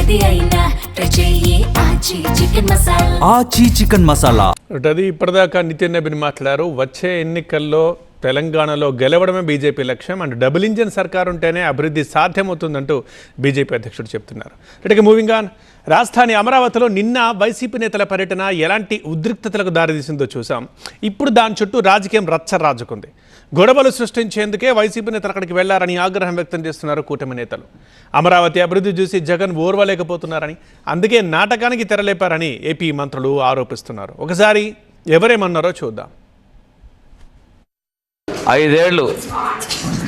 ఏది అయినా ట్రై చెయ్యి ఆచి చికెన్ మసాలా. ఆచి చికెన్ మసాలా. అది ఇప్పటిదాకా నితిన్ నబీన్ మాట్లాడారు. వచ్చే ఎన్నికల్లో తెలంగాణలో గెలవడమే బీజేపీ లక్ష్యం అండ్ డబుల్ ఇంజిన్ సర్కార్ ఉంటేనే అభివృద్ధి సాధ్యమవుతుందంటూ బీజేపీ అధ్యక్షుడు చెప్తున్నారు. ఇటుక మూవింగ్ ఆన్. రాజధాని అమరావతిలో నిన్న వైసీపీ నేతల పర్యటన ఎలాంటి ఉద్రిక్తతలకు దారితీసిందో చూసాం. ఇప్పుడు దాని చుట్టూ రాజకీయం రచ్చరాజుకుంది. గొడవలు సృష్టించేందుకే వైసీపీ నేతలు అక్కడికి వెళ్లారని ఆగ్రహం వ్యక్తం చేస్తున్నారు కూటమి నేతలు. అమరావతి అభివృద్ధి చూసి జగన్ ఓర్వలేకపోతున్నారని, అందుకే నాటకానికి తెరలేపారని ఏపీ మంత్రులు ఆరోపిస్తున్నారు. ఒకసారి ఎవరేమన్నారో చూద్దాం. 5 ఏళ్ళు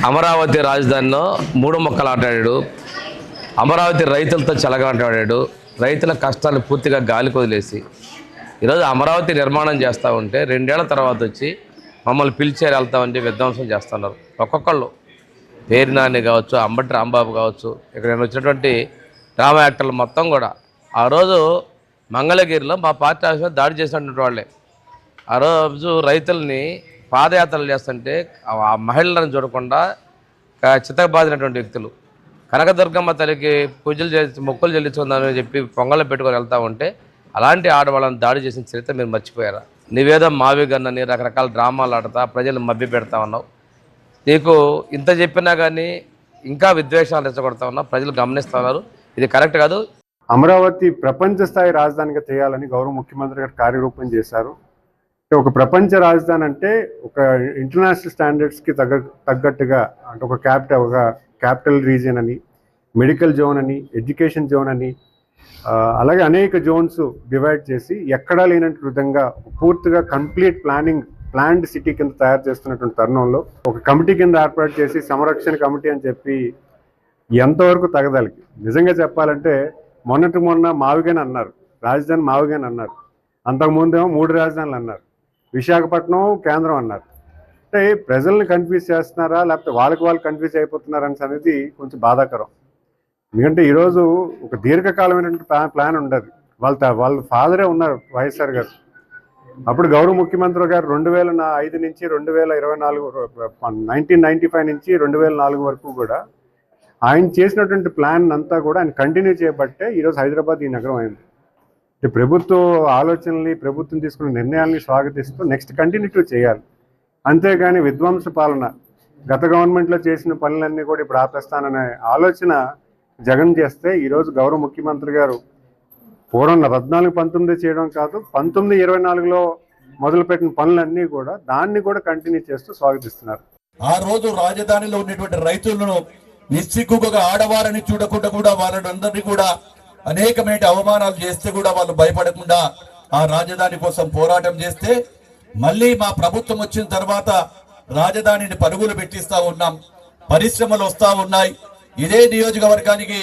అమరావతి రాజధానిలో 3 మొక్కలు ఆటాడాడు. అమరావతి రైతులతో చెలగాటాడాడు. రైతుల కష్టాలు పూర్తిగా గాలికి వదిలేసి ఈరోజు అమరావతి నిర్మాణం చేస్తూ ఉంటే 2 ఏళ్ల తర్వాత వచ్చి మమ్మల్ని పిలిచారు వెళ్తామని విధ్వంసం చేస్తున్నారు. ఒక్కొక్కళ్ళు పేరు నాని కావచ్చు, అంబటి రాంబాబు కావచ్చు, ఇక్కడ నేను వచ్చినటువంటి డ్రామా యాక్టర్లు మొత్తం కూడా ఆ రోజు మంగళగిరిలో మా పార్టీ ఆఫీస్ దాడి చేసినటువంటి వాళ్ళే. ఆ రోజు రైతుల్ని పాదయాత్రలు చేస్తుంటే ఆ మహిళలను చూడకుండా చితకబాదినటువంటి వ్యక్తులు కనకదుర్గమ్మ తల్లికి పూజలు చేసి మొక్కులు చెల్లించుకుందామని చెప్పి పొంగళ్ళు పెట్టుకొని వెళ్తూ ఉంటే అలాంటి ఆడవాళ్ళని దాడి చేసిన చరిత్ర మీరు మర్చిపోయారా? నివేదం మావి గన్నని రకరకాల డ్రామాలు ఆడతా ప్రజలు మభ్య పెడతా ఉన్నావు. నీకు ఇంత చెప్పినా కానీ ఇంకా విద్వేషాలు రెచ్చగొడతా ఉన్నావు. ప్రజలు గమనిస్తూ ఉన్నారు. ఇది కరెక్ట్ కాదు. అమరావతి ప్రపంచ స్థాయి రాజధానిగా చేయాలని గౌరవ ముఖ్యమంత్రి గారు కార్యరూపం చేశారు. ఒక ప్రపంచ రాజధాని అంటే ఒక ఇంటర్నేషనల్ స్టాండర్డ్స్కి తగ్గట్టుగా అంటే ఒక క్యాపిటల్ రీజియన్ అని, మెడికల్ జోన్ అని, ఎడ్యుకేషన్ జోన్ అని, అలాగే అనేక జోన్స్ డివైడ్ చేసి ఎక్కడా లేనట్టు విధంగా పూర్తిగా కంప్లీట్ ప్లాన్డ్ సిటీ కింద తయారు చేస్తున్నటువంటి తరుణంలో ఒక కమిటీ కింద ఏర్పాటు చేసి సంరక్షణ కమిటీ అని చెప్పి ఎంతవరకు తగదాలికి నిజంగా చెప్పాలంటే మొన్న మావిగానే అన్నారు, రాజధాని మావిగానే అన్నారు. అంతకుముందేమో 3 రాజధానులు అన్నారు, విశాఖపట్నం కేంద్రం అన్నారు. అంటే ప్రజల్ని కన్ఫ్యూజ్ చేస్తున్నారా లేకపోతే వాళ్ళు కన్ఫ్యూజ్ అయిపోతున్నారా అనేది కొంచెం బాధాకరం. ఎందుకంటే ఈరోజు ఒక దీర్ఘకాలమైనటువంటి ప్లాన్ ఉండదు. వాళ్ళ ఫాదరే ఉన్నారు వైఎస్ఆర్ గారు. అప్పుడు గౌరవ ముఖ్యమంత్రి గారు 2005 నుంచి 2024 1995 నుంచి 2004 వరకు కూడా ఆయన చేసినటువంటి ప్లాన్ అంతా కూడా ఆయన కంటిన్యూ చేయబట్టే ఈరోజు హైదరాబాద్ ఈ నగరం అయింది. ప్రభుత్వ ఆలోచనల్ని, ప్రభుత్వం తీసుకున్న నిర్ణయాల్ని స్వాగతిస్తూ నెక్స్ట్ కంటిన్యూటీ చేయాలి. అంతేగాని విధ్వంస పాలన గత గవర్నమెంట్లో చేసిన పనులన్నీ కూడా ఇప్పుడు ఆపేస్తాననే ఆలోచన జగన్ చేస్తే ఈరోజు గౌరవ ముఖ్యమంత్రి గారు పూర్వం 14-19 చేయడం కాదు 19-24లో మొదలుపెట్టిన పనులన్నీ కూడా దాన్ని కూడా కంటిన్యూ చేస్తూ స్వాగతిస్తున్నారు. ఆ రోజు రాజధానిలో ఉన్నటువంటి రైతులను నిస్సిగ్గుగా ఆడవారని చూడకుండా కూడా వాళ్ళందరినీ కూడా అనేకమైన అవమానాలు చేస్తే కూడా వాళ్ళు భయపడకుండా ఆ రాజధాని కోసం పోరాటం చేస్తే మళ్ళీ మా ప్రభుత్వం వచ్చిన తర్వాత రాజధానిని పరుగులు పెట్టిస్తా ఉన్నాం. పరిశ్రమలు వస్తా ఉన్నాయి. ఇదే నియోజకవర్గానికి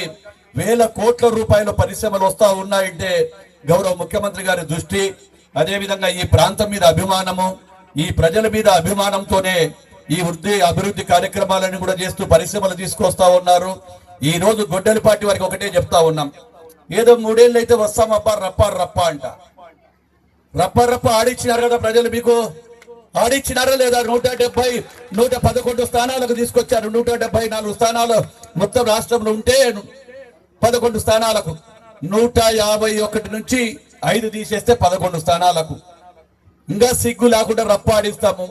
వేల కోట్ల రూపాయల పరిశ్రమలు వస్తా ఉన్నాయంటే గౌరవ ముఖ్యమంత్రి గారి దృష్టి, అదేవిధంగా ఈ ప్రాంతం మీద అభిమానము, ఈ ప్రజల మీద అభిమానంతోనే ఈ అభివృద్ధి కార్యక్రమాలను కూడా చేస్తూ పరిశ్రమలు తీసుకొస్తా ఉన్నారు. ఈ రోజు గొడ్డలిపాటి వారికి ఒకటే చెప్తా ఉన్నాం, ఏదో 3 ఏళ్ళు అయితే వస్తామబ్బా రప్ప అంట. రప్ప ఆడిచ్చినారు కదా ప్రజలు, మీకు ఆడిచ్చినారా లేదా? 111 స్థానాలకు తీసుకొచ్చారు. 174 స్థానాలు మొత్తం రాష్ట్రంలో ఉంటే 11 స్థానాలకు 151 నుంచి 5 తీసేస్తే 11 స్థానాలకు ఇంకా సిగ్గు లేకుండా రప్ప ఆడిస్తాము.